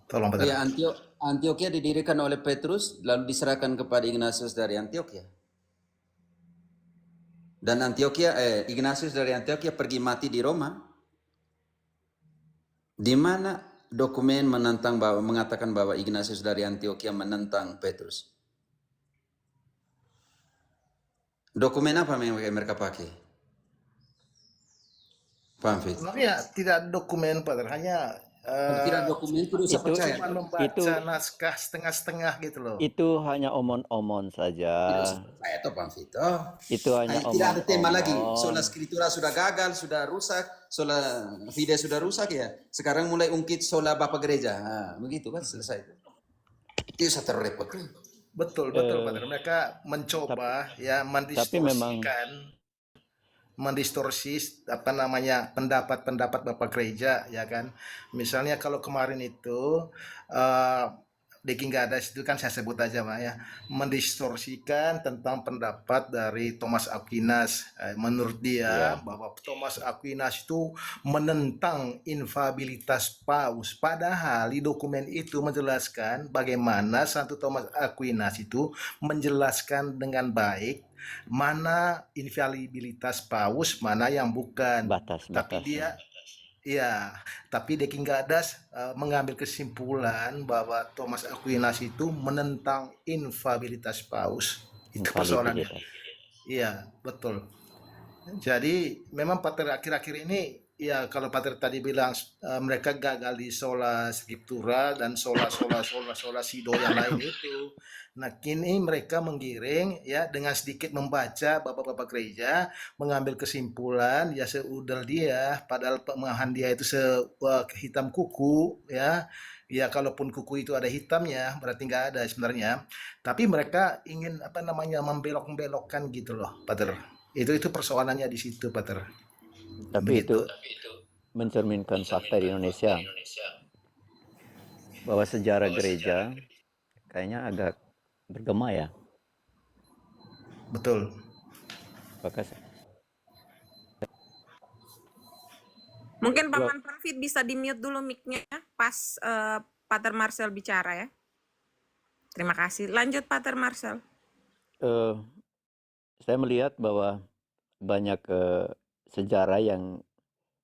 Tolong Pater. Ya, Antioquia didirikan oleh Petrus, lalu diserahkan kepada Ignatius dari Antioquia. Dan Ignatius dari Antioquia pergi mati di Roma, di mana dokumen mengatakan bahwa Ignatius dari Antioquia menentang Petrus. Dokumen apa yang mereka pakai? Pamflet. Sebenarnya tidak dokumen Pater, hanya Kalau tidak dokumen itu dosa Itu percaya. cuma itu membaca naskah setengah-setengah gitu loh. itu hanya omon-omon saja. Tidak dosa percaya toh Pamflet. Oh. Itu hanya Tidak ada tema lagi. omon-omon. Sola Scriptura sudah gagal, sudah rusak. Sola Fide sudah rusak ya. Sekarang mulai ungkit sola Bapak Gereja. Nah, begitu kan selesai. Itu satu repot. Betul Pater. Mereka mencoba ya Tapi memang mendistorsi apa namanya pendapat-pendapat Bapak Gereja ya kan. Misalnya kalau kemarin itu di King Gadas itu kan saya sebut aja Pak ya, mendistorsikan tentang pendapat dari Thomas Aquinas. Menurut dia ya, bahwa Thomas Aquinas itu menentang infabilitas Paus, padahal di dokumen itu menjelaskan bagaimana Santo Thomas Aquinas itu menjelaskan dengan baik mana infalibilitas Paus, mana yang bukan. Tapi batas-batasnya. ya, tapi De King Gadas mengambil kesimpulan bahwa Thomas Aquinas itu menentang infabilitas Paus. Itu persoalannya. Infalibilitas. Iya, betul. Jadi memang Pater akhir-akhir ini ya kalau Pater tadi bilang mereka gagal di sola scriptura dan sola sido yang lain itu. Nah, kini mereka menggiring ya dengan sedikit membaca bapak-bapak gereja mengambil kesimpulan ya seudel dia padahal pemahaman dia itu hitam kuku ya. Ya kalaupun kuku itu ada hitamnya berarti nggak ada sebenarnya. Tapi mereka ingin apa namanya membelok-belokkan gitu loh, Pater. Itu persoalannya di situ, Pater. Tapi Begitu. itu mencerminkan fakta di Indonesia bahwa sejarah gereja kayaknya agak bergema ya. Betul. Apakah Mungkin Paman Pamfit bisa di-mute dulu mic-nya pas Pater Marcel bicara ya. Terima kasih. Lanjut Pater Marcel. saya melihat bahwa banyak sejarah yang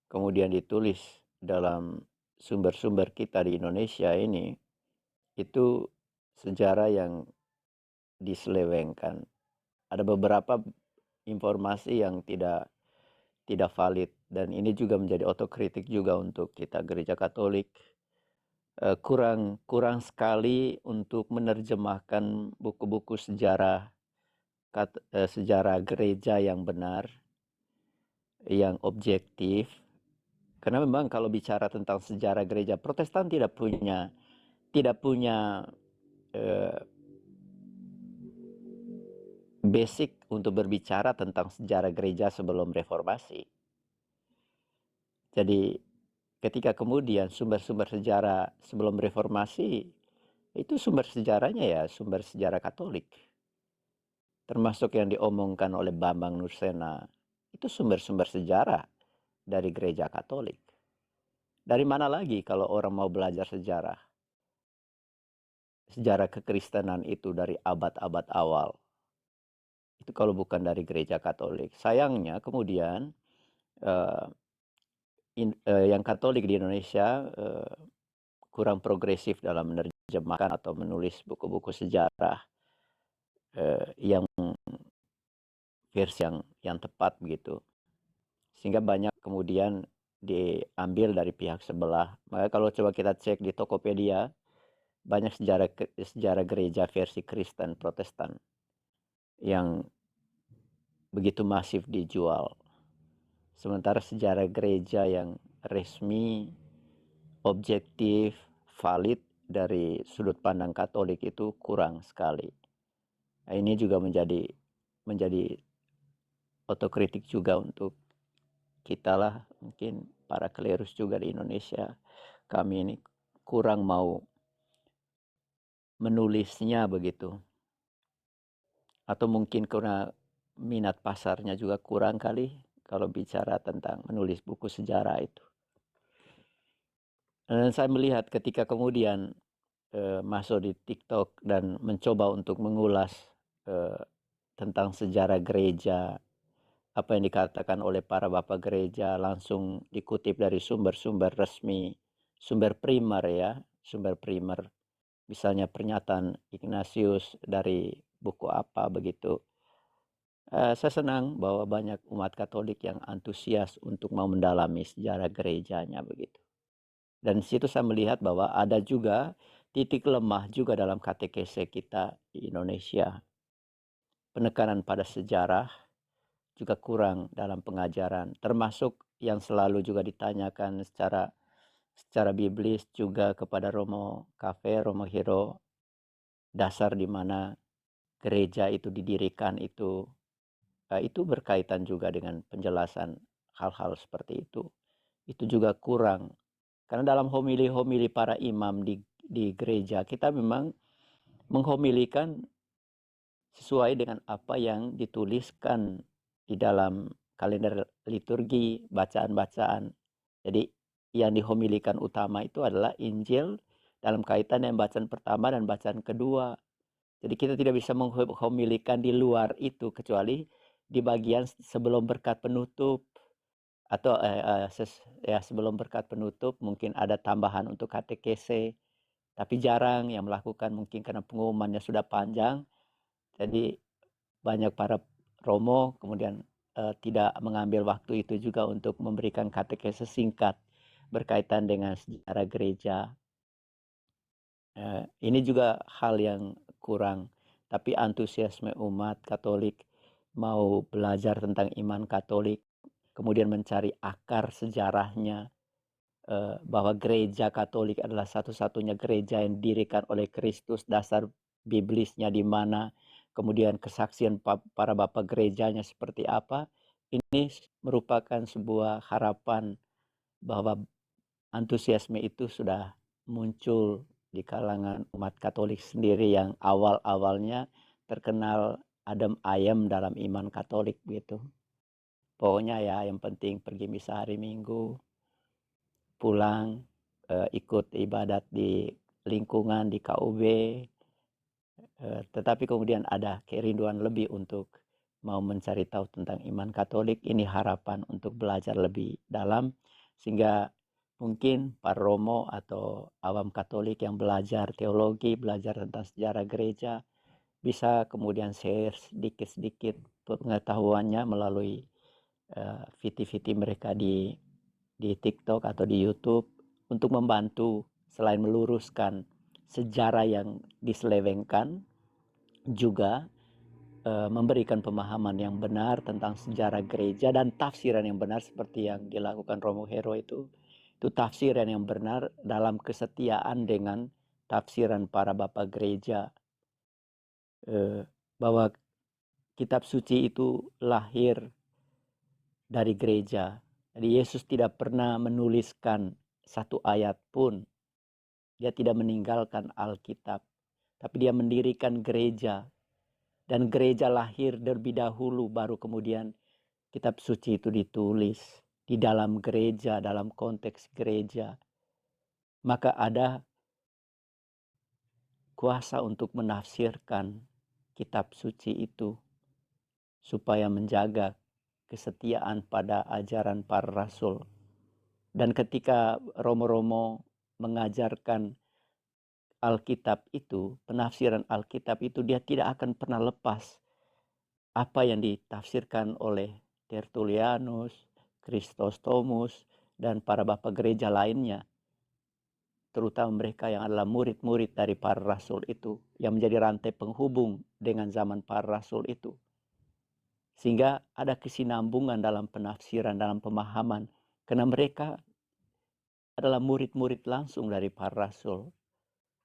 kemudian ditulis dalam sumber-sumber kita di Indonesia ini, itu sejarah yang diselewengkan. Ada beberapa informasi yang tidak valid, dan ini juga menjadi otokritik juga untuk kita Gereja Katolik. Kurang sekali untuk menerjemahkan buku-buku sejarah gereja yang benar, yang objektif. Karena memang kalau bicara tentang sejarah gereja Protestan tidak punya basic untuk berbicara tentang sejarah gereja sebelum reformasi. Jadi ketika kemudian sumber-sumber sejarah sebelum reformasi, itu sumber sejarahnya ya sumber sejarah Katolik. Termasuk yang diomongkan oleh Bambang Nursena, itu sumber-sumber sejarah dari gereja Katolik. Dari mana lagi kalau orang mau belajar sejarah? Sejarah kekristenan itu dari abad-abad awal. Itu kalau bukan dari gereja Katolik. Sayangnya kemudian yang Katolik di Indonesia kurang progresif dalam menerjemahkan atau menulis buku-buku sejarah yang versi yang tepat begitu, sehingga banyak kemudian diambil dari pihak sebelah. Maka kalau coba kita cek di Tokopedia, banyak sejarah gereja versi Kristen Protestan yang begitu masif dijual. Sementara sejarah gereja yang resmi, objektif, valid dari sudut pandang Katolik itu kurang sekali. Nah, ini juga menjadi otokritik juga untuk kita lah, mungkin para klerus juga di Indonesia. Kami ini kurang mau menulisnya begitu. Atau mungkin karena minat pasarnya juga kurang kali kalau bicara tentang menulis buku sejarah itu. Dan saya melihat ketika kemudian masuk di TikTok dan mencoba untuk mengulas tentang sejarah gereja, apa yang dikatakan oleh para bapak gereja langsung dikutip dari sumber-sumber resmi, sumber primer ya, sumber primer. Misalnya pernyataan Ignatius dari buku apa begitu. Saya senang bahwa banyak umat Katolik yang antusias untuk mau mendalami sejarah gerejanya begitu. Dan di situ saya melihat bahwa ada juga titik lemah juga dalam katekese kita di Indonesia. Penekanan pada sejarah juga kurang dalam pengajaran, termasuk yang selalu juga ditanyakan secara biblis juga kepada Romo Cafe, Romo Hero, dasar di mana gereja itu didirikan itu berkaitan juga dengan penjelasan hal-hal seperti itu. Itu juga kurang. Karena dalam homili-homili para imam di gereja, kita memang menghomilikan sesuai dengan apa yang dituliskan di dalam kalender liturgi, bacaan-bacaan. Jadi yang dihomilikan utama itu adalah Injil dalam kaitan dengan bacaan pertama dan bacaan kedua. Jadi kita tidak bisa menghomilikan di luar itu kecuali di bagian sebelum berkat penutup atau sebelum berkat penutup mungkin ada tambahan untuk katekese, tapi jarang yang melakukan mungkin karena pengumumannya sudah panjang. Jadi banyak para romo kemudian tidak mengambil waktu itu juga untuk memberikan katekese singkat berkaitan dengan sejarah gereja. Ini juga hal yang kurang, tapi antusiasme umat Katolik mau belajar tentang iman Katolik, kemudian mencari akar sejarahnya, bahwa gereja Katolik adalah satu-satunya gereja yang didirikan oleh Kristus, dasar biblisnya di mana, kemudian kesaksian para bapak gerejanya seperti apa. Ini merupakan sebuah harapan bahwa antusiasme itu sudah muncul di kalangan umat Katolik sendiri yang awal-awalnya terkenal adem ayem dalam iman Katolik gitu. Pokoknya ya yang penting pergi misa hari Minggu, pulang, ikut ibadat di lingkungan di KUB, tetapi kemudian ada kerinduan lebih untuk mau mencari tahu tentang iman Katolik. Ini harapan untuk belajar lebih dalam sehingga mungkin para romo atau awam Katolik yang belajar teologi, belajar tentang sejarah gereja bisa kemudian share sedikit-sedikit pengetahuannya melalui VT-VT mereka di TikTok atau di YouTube untuk membantu selain meluruskan sejarah yang diselewengkan, juga memberikan pemahaman yang benar tentang sejarah gereja dan tafsiran yang benar seperti yang dilakukan Romo Hero itu tafsiran yang benar dalam kesetiaan dengan tafsiran para bapak gereja, bahwa kitab suci itu lahir dari gereja. Jadi Yesus tidak pernah menuliskan satu ayat pun. Dia tidak meninggalkan Alkitab, tapi dia mendirikan gereja. Dan gereja lahir terlebih dahulu, baru kemudian kitab suci itu ditulis di dalam gereja, dalam konteks gereja. Maka ada kuasa untuk menafsirkan kitab suci itu supaya menjaga kesetiaan pada ajaran para rasul. Dan ketika romo-romo mengajarkan Alkitab itu, penafsiran Alkitab itu, dia tidak akan pernah lepas apa yang ditafsirkan oleh Tertullianus, Chrysostomus, dan para bapak gereja lainnya, terutama mereka yang adalah murid-murid dari para rasul itu, yang menjadi rantai penghubung dengan zaman para rasul itu. Sehingga ada kesinambungan dalam penafsiran, dalam pemahaman, karena mereka adalah murid-murid langsung dari para rasul,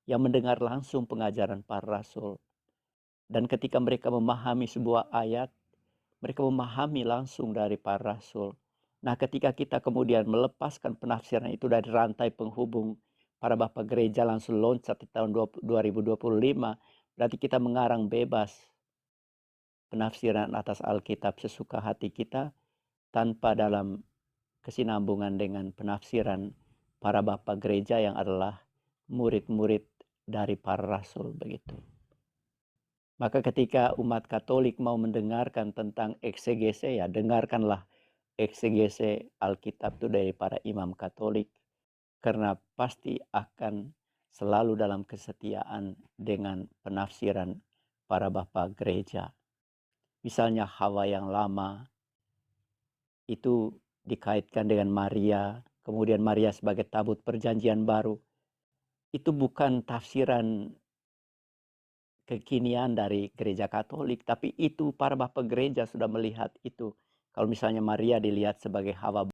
yang mendengar langsung pengajaran para rasul. Dan ketika mereka memahami sebuah ayat, mereka memahami langsung dari para rasul. Nah, ketika kita kemudian melepaskan penafsiran itu dari rantai penghubung para bapak gereja langsung loncat di tahun 2025, berarti kita mengarang bebas penafsiran atas Alkitab sesuka hati kita tanpa dalam kesinambungan dengan penafsiran para bapak gereja yang adalah murid-murid dari para rasul begitu. Maka ketika umat Katolik mau mendengarkan tentang eksegese, ya dengarkanlah eksegese Alkitab itu dari para imam Katolik, karena pasti akan selalu dalam kesetiaan dengan penafsiran para bapak gereja. Misalnya Hawa yang lama itu dikaitkan dengan Maria, kemudian Maria sebagai tabut perjanjian baru. Itu bukan tafsiran kekinian dari gereja Katolik, tapi itu para bapak gereja sudah melihat itu. Kalau misalnya Maria dilihat sebagai Hawa